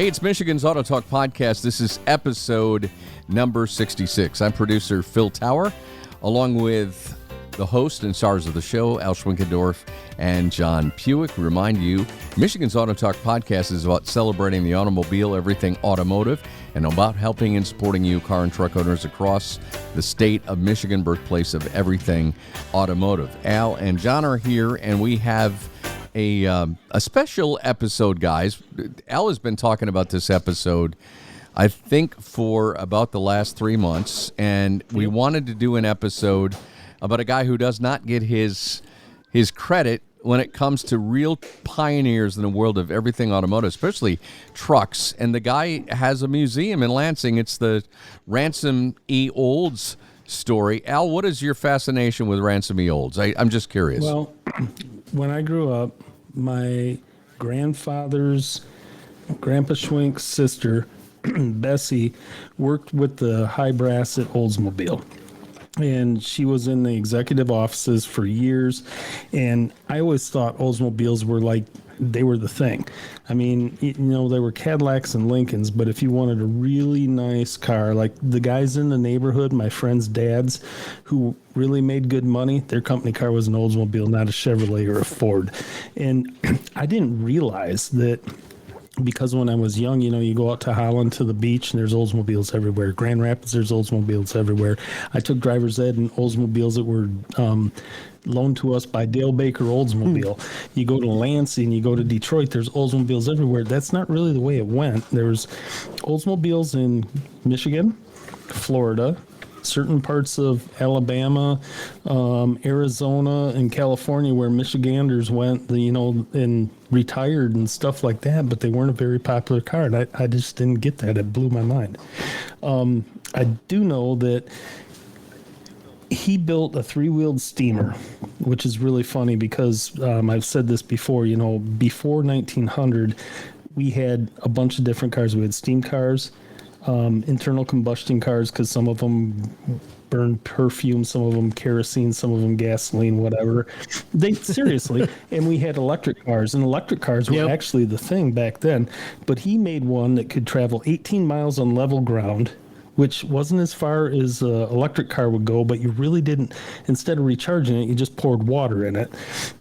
Hey, it's Michigan's AutoTalk podcast. This is episode number 66. I'm producer Phil Tower, along with the host and stars of the show, Schwinkendorf and John Puhek. We remind you, Michigan's AutoTalk podcast is about celebrating the automobile, everything automotive, and about helping and supporting you, car and truck owners across the state of Michigan, birthplace of everything automotive. Al and John are here, and we have a special episode, guys. Al has been talking about this episode, I think, for about the last 3 months, and we wanted to do an episode about a guy who does not get his credit when it comes to real pioneers in the world of everything automotive, especially trucks. And the guy has a museum in Lansing. It's the Ransom E Olds story. Al, what is your fascination with Ransom E Olds? I'm just curious. Well, when I grew up, my grandfather's, Grandpa Schwink's sister, Bessie, worked with the high brass at Oldsmobile. And she was in the executive offices for years. And I always thought Oldsmobiles were they were the thing. I mean, they were Cadillacs and Lincolns, but if you wanted a really nice car, like the guys in the neighborhood, my friends' dads, who really made good money, their company car was an Oldsmobile, not a Chevrolet or a Ford. And I didn't realize that, because when I was young, you go out to Holland to the beach and there's Oldsmobiles everywhere. Grand Rapids, there's Oldsmobiles everywhere. I took driver's ed in Oldsmobiles that were loaned to us by Dale Baker Oldsmobile. You go to Lansing, you go to Detroit, there's Oldsmobiles everywhere. That's not really the way it went. There's Oldsmobiles in Michigan, Florida, certain parts of Alabama, Arizona, and California, where Michiganders went, and retired and stuff like that, but they weren't a very popular car. And I just didn't get that. It blew my mind. I do know that he built a three-wheeled steamer, which is really funny because I've said this before, before 1900, we had a bunch of different cars. We had steam cars, internal combustion cars, because some of them burned perfume, some of them kerosene, some of them gasoline, whatever. Seriously. And we had electric cars, and electric cars were actually the thing back then. But he made one that could travel 18 miles on level ground, which wasn't as far as an electric car would go, but you really didn't, instead of recharging it, you just poured water in it.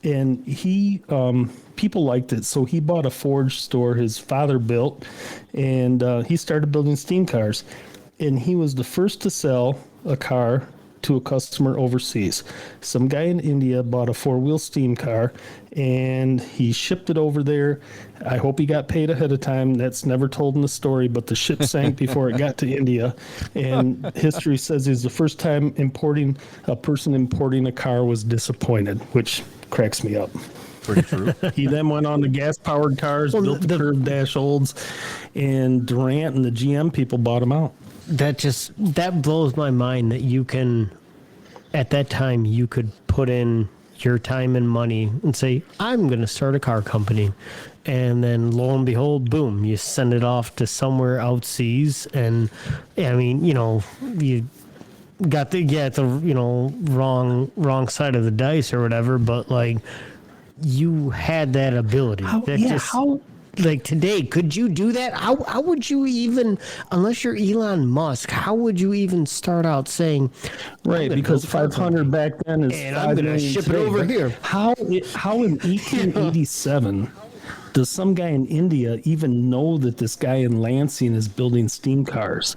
And people liked it, so he bought a forge store his father built, and he started building steam cars. And he was the first to sell a car to a customer overseas. Some guy in India bought a four-wheel steam car, and he shipped it over there. I hope he got paid ahead of time. That's never told in the story, but the ship sank before it got to India. And history says it's the first time a person importing a car was disappointed, which cracks me up. Pretty true. He then went on to gas-powered cars, built the curved dash Olds, and Durant and the GM people bought them out. That blows my mind that you can, at that time, you could put in your time and money and say, I'm going to start a car company. And then lo and behold, boom, you send it off to somewhere outseas. And I mean, you got the wrong side of the dice or whatever, but you had that ability. Today, could you do that? How would you even, unless you're Elon Musk, how would you even start out saying, right? Because 500 back then is, and I'm going to ship it over here. How in 1887 does some guy in India even know that this guy in Lansing is building steam cars?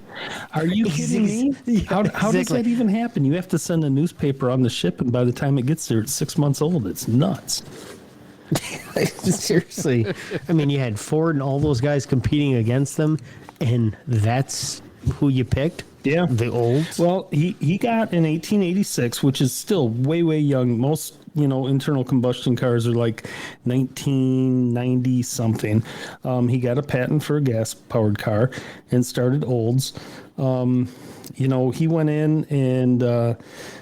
Are you kidding me? How does that even happen? You have to send a newspaper on the ship, and by the time it gets there, it's 6 months old. It's nuts. Seriously. I mean, you had Ford and all those guys competing against them, and that's who you picked? Yeah. The Olds? Well, he got in 1886, which is still way, way young. Most, internal combustion cars are like 1990 something. He got a patent for a gas-powered car and started Olds. He went in and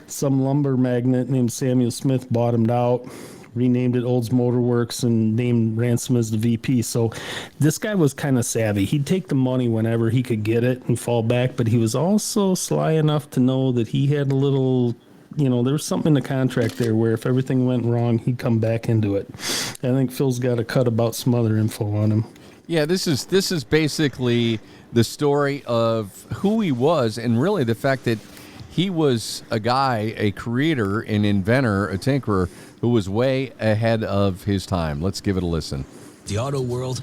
some lumber magnate named Samuel Smith bought him out, renamed it Olds Motor Works, and named Ransom as the VP. So this guy was kind of savvy. He'd take the money whenever he could get it and fall back, but he was also sly enough to know that he had a little, there was something in the contract there where if everything went wrong, he'd come back into it. I think Phil's got a cut about some other info on him. Yeah, this is basically the story of who he was, and really the fact that he was a guy, a creator, an inventor, a tinkerer who was way ahead of his time. Let's give it a listen. The auto world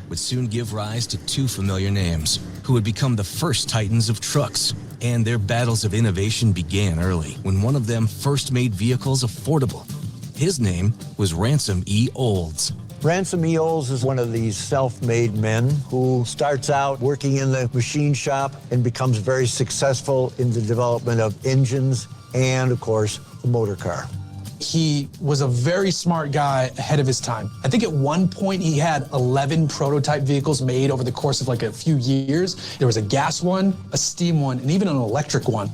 would soon give rise to two familiar names who would become the first titans of trucks. And their battles of innovation began early when one of them first made vehicles affordable. His name was Ransom E. Olds. Ransom E. Olds is one of these self-made men who starts out working in the machine shop and becomes very successful in the development of engines and, of course, the motor car. He was a very smart guy ahead of his time. I think at one point he had 11 prototype vehicles made over the course of like a few years. There was a gas one, a steam one, and even an electric one.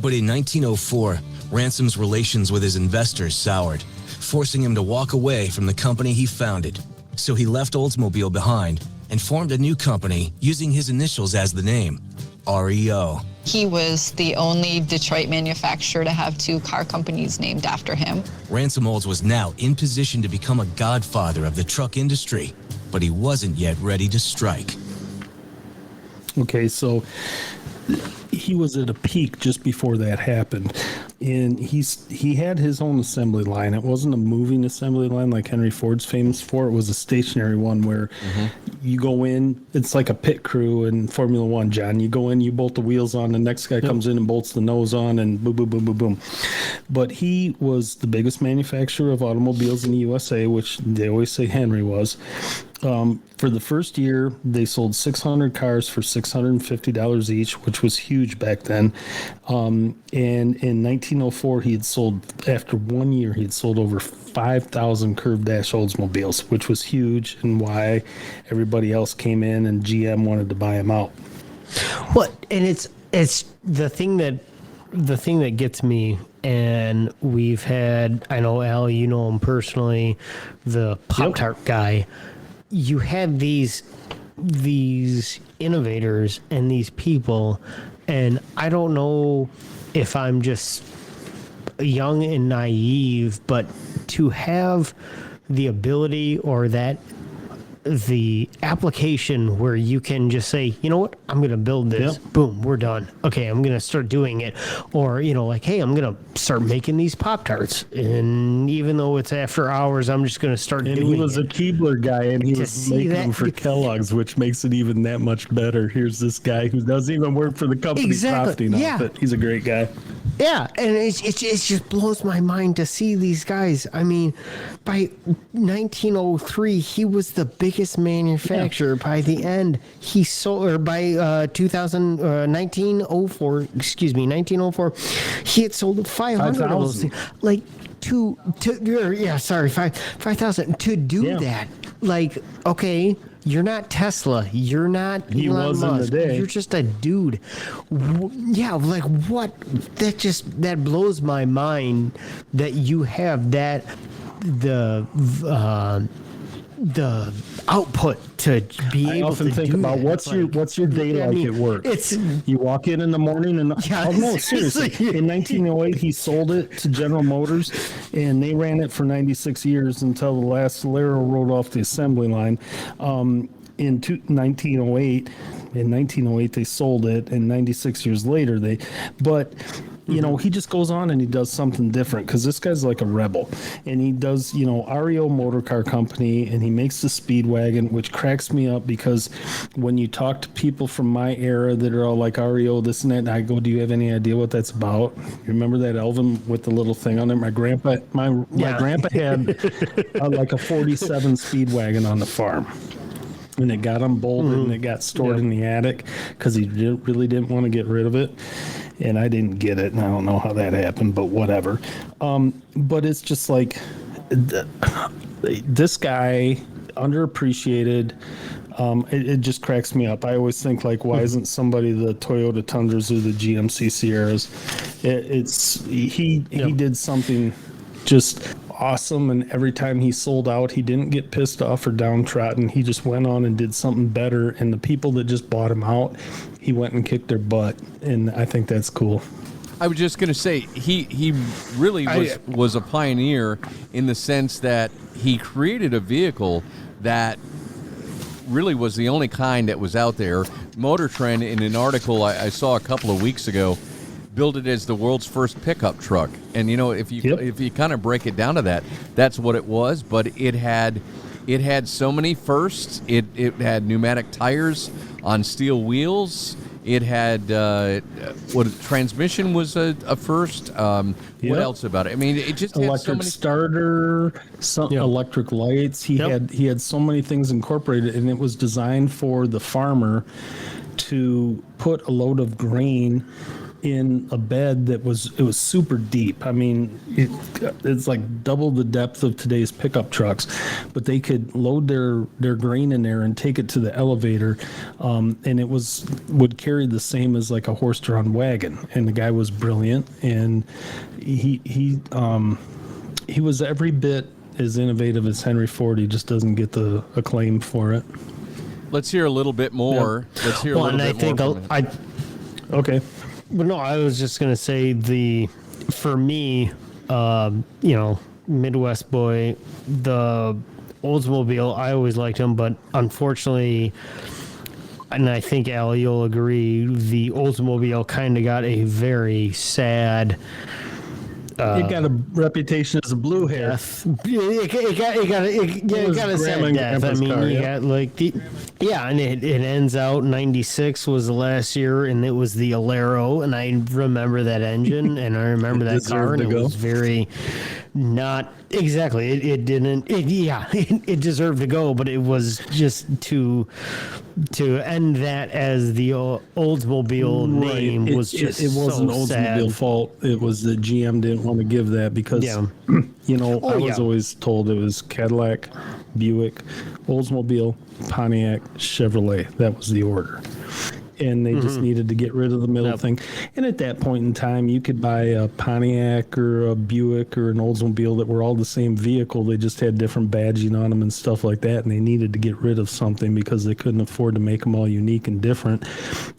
But in 1904, Ransom's relations with his investors soured, forcing him to walk away from the company he founded. So he left Oldsmobile behind and formed a new company using his initials as the name, REO. He was the only Detroit manufacturer to have two car companies named after him. Ransom Olds was now in position to become a godfather of the truck industry, but he wasn't yet ready to strike. Okay, so he was at a peak just before that happened, and he had his own assembly line. It wasn't a moving assembly line like Henry Ford's famous for. It was a stationary one where you go in. It's like a pit crew in Formula One, John. You go in, you bolt the wheels on, the next guy comes in and bolts the nose on, and boom, boom, boom, boom, boom. But he was the biggest manufacturer of automobiles in the USA, which they always say Henry was. For the first year, they sold 600 cars for $650 each, which was huge back then. And in 1904, he had sold, after 1 year, he had sold over 5,000 curved dash Oldsmobiles, which was huge, and why everybody else came in and GM wanted to buy him out. What? And it's the thing that gets me. And we've had, I know Al, you know him personally, the Pop-Tart guy. You had these innovators and these people, and I don't know if I'm just young and naive, but to have the ability or the application where you can just say, you know what, I'm going to build this. Yep. Boom, we're done. Okay, I'm going to start doing it. Or, like, hey, I'm going to start making these Pop-Tarts. And even though it's after hours, I'm just going to start doing it. And he was a Keebler guy, and he was making them for Kellogg's, which makes it even that much better. Here's this guy who doesn't even work for the company profiting off it. He's a great guy. Yeah, and it just blows my mind to see these guys. I mean, by 1903, he was the biggest manufacturer. Yeah. By the end, he sold, or by 1904, he had sold 500 of those things. Like, 5,000. To do that, like, okay, you're not Tesla. You're not Elon Musk. You're just a dude. Yeah, like what? That blows my mind that you have that the output to be able to do that. I often think about what's your day like at work. You walk in the morning and seriously. In 1908, he sold it to General Motors, and they ran it for 96 years until the last Solero rolled off the assembly line. In 1908, they sold it, and 96 years later he just goes on and he does something different, because this guy's like a rebel, and he does, REO Motor Car Company, and he makes the Speedwagon, which cracks me up, because when you talk to people from my era that are all like REO, this and that, and I go, do you have any idea what that's about? You remember that Elvin with the little thing on there? My grandpa had like a 47 Speedwagon on the farm. And it got unbolted and it got stored in the attic because he really didn't want to get rid of it. And I didn't get it, and I don't know how that happened, but whatever. But it's just like this guy, underappreciated. It just cracks me up. I always think, like, why isn't somebody the Toyota Tundras or the GMC Sierras? He did something just awesome, and every time he sold out, he didn't get pissed off or downtrodden. He just went on and did something better, and the people that just bought him out, he went and kicked their butt, and I think that's cool. I was just going to say, he really was a pioneer in the sense that he created a vehicle that really was the only kind that was out there. Motor Trend, in an article I saw a couple of weeks ago, billed it as the world's first pickup truck. And if you kind of break it down to that, that's what it was. But it had so many firsts. It had pneumatic tires on steel wheels. It had transmission was a first. What else about it? I mean, it just electric had so many starter, some electric lights. He had so many things incorporated, and it was designed for the farmer to put a load of grain in a bed that was super deep. I mean, it's like double the depth of today's pickup trucks, but they could load their grain in there and take it to the elevator, and it would carry the same as like a horse-drawn wagon. And the guy was brilliant, and he was every bit as innovative as Henry Ford. He just doesn't get the acclaim for it. Let's hear a little bit more. Yeah. Let's hear a little bit more. Okay. But no, I was just going to say for me, Midwest boy, the Oldsmobile, I always liked them, but unfortunately, and I think, Al, you'll agree, the Oldsmobile kind of got a very sad... it got a reputation as a blue hair. It got a sad death. I mean, you got and it ends out 96 was the last year, and it was the Alero, and I remember that engine, and I remember that car, and it was very not exactly. It didn't. It deserved to go, but it was just to end that as the Oldsmobile name was just it wasn't Oldsmobile fault. It was that GM didn't want to give that because I was always told it was Cadillac, Buick, Oldsmobile, Pontiac, Chevrolet. That was the order. And they just needed to get rid of the middle thing. And at that point in time, you could buy a Pontiac or a Buick or an Oldsmobile that were all the same vehicle. They just had different badging on them and stuff like that. And they needed to get rid of something because they couldn't afford to make them all unique and different.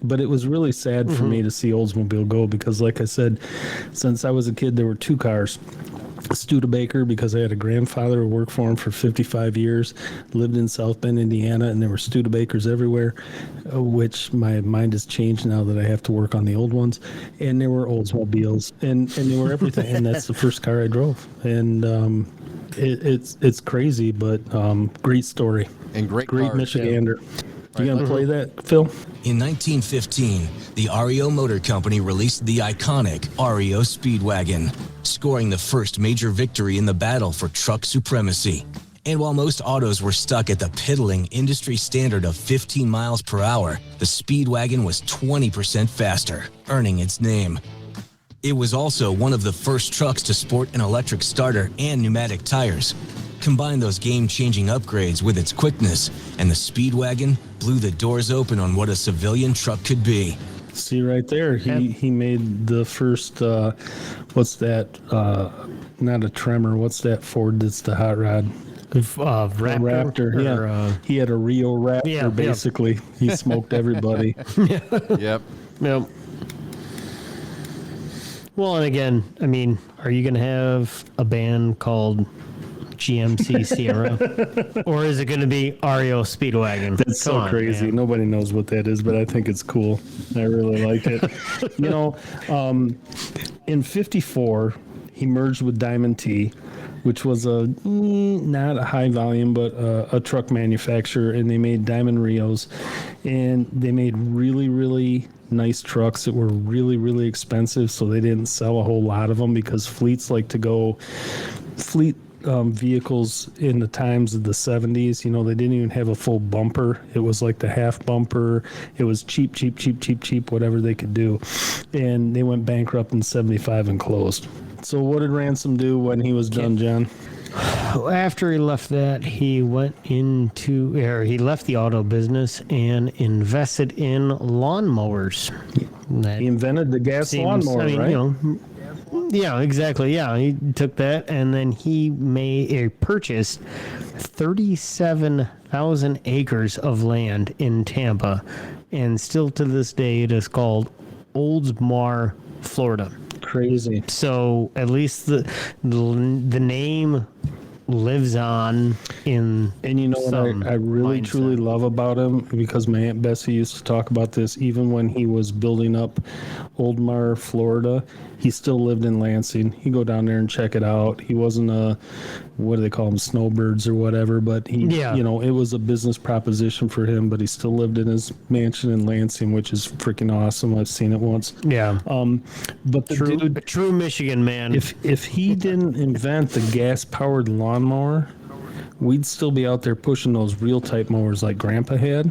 But it was really sad for me to see Oldsmobile go because, like I said, since I was a kid, there were two cars. Studebaker, because I had a grandfather who worked for him for 55 years, lived in South Bend, Indiana, and there were Studebakers everywhere, which my mind has changed now that I have to work on the old ones. And there were Oldsmobiles, and they were everything. And that's the first car I drove. And it's crazy, but great story. And great Michigander. You going to play that, Phil? In 1915, the REO Motor Company released the iconic REO Speedwagon, scoring the first major victory in the battle for truck supremacy. And while most autos were stuck at the piddling industry standard of 15 miles per hour, the Speedwagon was 20% faster, earning its name. It was also one of the first trucks to sport an electric starter and pneumatic tires. Combine those game-changing upgrades with its quickness, and the Speedwagon blew the doors open on what a civilian truck could be. See right there, he made the first, what's that, not a Tremor, what's that Ford that's the hot rod? Raptor. He had a Rio Raptor, basically. Yep. He smoked everybody. Yep. Well, and again, I mean, are you going to have a band called GMC Sierra, or is it going to be REO Speedwagon? That's so crazy. Man. Nobody knows what that is, but I think it's cool. I really like it. In '54, he merged with Diamond T, which was not a high volume, but a truck manufacturer, and they made Diamond Rios, and they made really, really nice trucks that were really, really expensive, so they didn't sell a whole lot of them because fleets like to go vehicles in the times of the 70s, they didn't even have a full bumper. It was like the half bumper. It was cheap, whatever they could do. And they went bankrupt in 75 and closed. So what did Ransom do when he was done, John? After he left that, he left the auto business and invested in lawnmowers. He invented the gas lawnmower, right? Yeah, exactly. Yeah, he took that and then he purchased 37,000 acres of land in Tampa, and still to this day it is called Oldsmar, Florida. Crazy. So at least the name lives on in. And you know what I really mindset. truly love about him, because my Aunt Bessie used to talk about this, even when he was building up Oldmar, Florida, he still lived in Lansing. He'd go down there and check it out. He wasn't what do they call them, snowbirds or whatever, but he, you know, it was a business proposition for him, but he still lived in his mansion in Lansing, which is freaking awesome. I've seen it once. Yeah. But the dude, A true Michigan man. if he didn't invent the gas-powered lawnmower, we'd still be out there pushing those real type mowers like Grandpa had.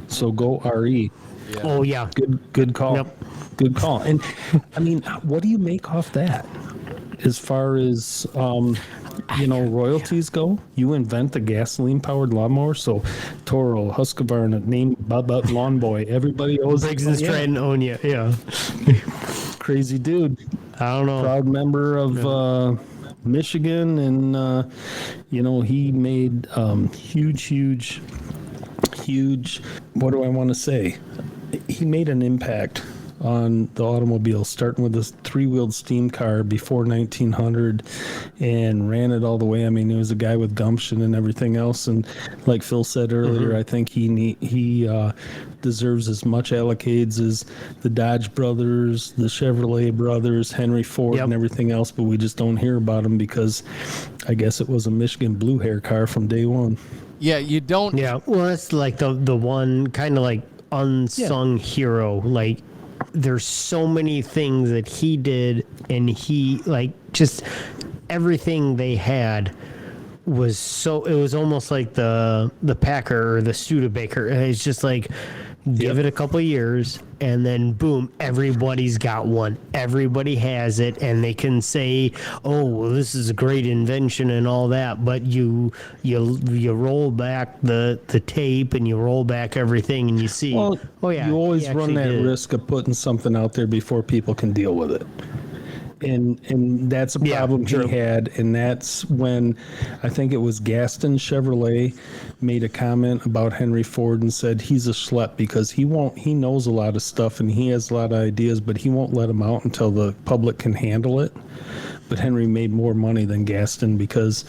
So go RE. Yeah. Oh yeah. Good call. Yep. Good call. And I mean, what do you make off that? As far as royalties go, you invent the gasoline-powered lawnmower. So Toro, Husqvarna, name Bubba, Lawn Boy, everybody owes Briggs and Stratton own you. Yeah. Crazy dude. I don't know. Proud member of Michigan, and he made huge. What do I want to say? He made an impact on the automobile, starting with this three-wheeled steam car before 1900, and ran it all the way. I mean, he was a guy with gumption and everything else. And like Phil said earlier, I think he deserves as much accolades as the Dodge brothers, the Chevrolet brothers, Henry Ford, and everything else. But we just don't hear about him because I guess it was a Michigan blue hair car from day one. Yeah, you don't. Yeah, well, that's like the one kind of like unsung hero. Like, there's so many things that he did, and he like just everything they had was so. It was almost like the Packer or the Studebaker. It's just like give it a couple of years, and then boom, everybody's got one. Everybody has it, and they can say, "Oh, well, this is a great invention" and all that. But you roll back the tape, and you roll back everything, and you see, Well, oh yeah, you always he run actually that did. risk of putting something out there before people can deal with it. And that's a problem he had, and that's when I think it was Gaston Chevrolet made a comment about Henry Ford and said he's a schlep because he knows a lot of stuff and he has a lot of ideas, but he won't let them out until the public can handle it. But Henry made more money than Gaston because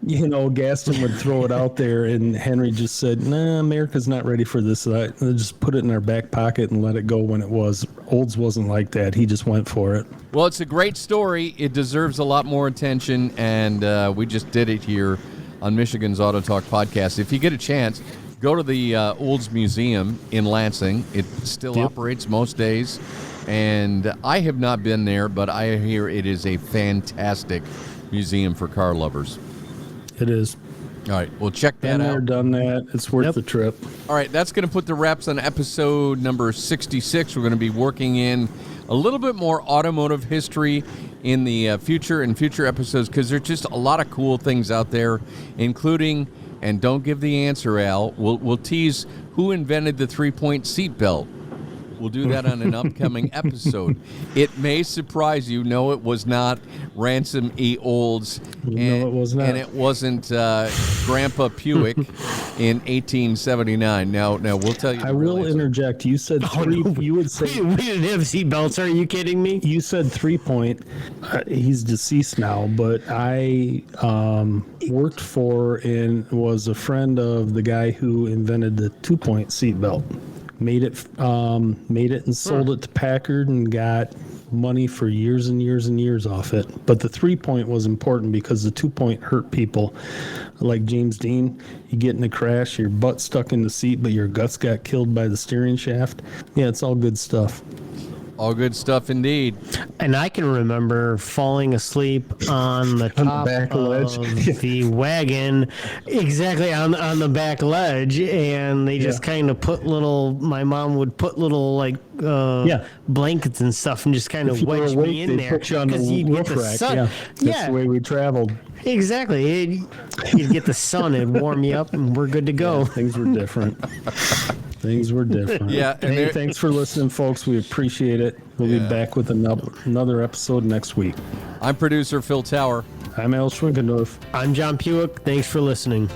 Gaston would throw it out there, and Henry just said, "Nah, America's not ready for this. Just put it in our back pocket and let it go when it was." Olds wasn't like that. He just went for it. Well, it's a great story. It deserves a lot more attention, and we just did it here on Michigan's AutoTalk podcast. If you get a chance, go to the Olds Museum in Lansing. It still operates most days, and I have not been there, but I hear it is a fantastic museum for car lovers. It is. All right, well, check that Been out. there, done that. It's worth the trip. All right, that's going to put the wraps on episode number 66. We're going to be working in a little bit more automotive history in the future episodes, because there's just a lot of cool things out there, including, and don't give the answer, Al, we'll tease who invented the three-point seatbelt. We'll do that on an upcoming episode. It may surprise you. No, it was not Ransom E. Olds. No, it was not. And it wasn't Grandpa Puhek in 1879. Now we'll tell you. I will interject. You said three. You would say We didn't have seatbelts. Are you kidding me? you said 3-point. He's deceased now, but I worked for and was a friend of the guy who invented the 2-point seatbelt. Made it and sold it to Packard and got money for years and years and years off it. But the 3-point was important because the 2-point hurt people. Like James Dean, you get in a crash, your butt stuck in the seat, but your guts got killed by the steering shaft. Yeah, it's all good stuff. All good stuff indeed. And I can remember falling asleep on the top back of ledge. the wagon, exactly on the back ledge, and they just kind of put my mom would put little blankets and stuff and just kind of If you were wedge awake, me in they there put you on the you'd get roof the rack. sun. Yeah, that's the way we traveled. Exactly. You'd get the sun, it'd warm you up, and we're good to go. Things were different. Things were different. Yeah, and Hey, thanks for listening, folks. We appreciate it. We'll be back with another episode next week. I'm producer Phil Tower. I'm Al Schwinkendorf. I'm John Puhek. Thanks for listening.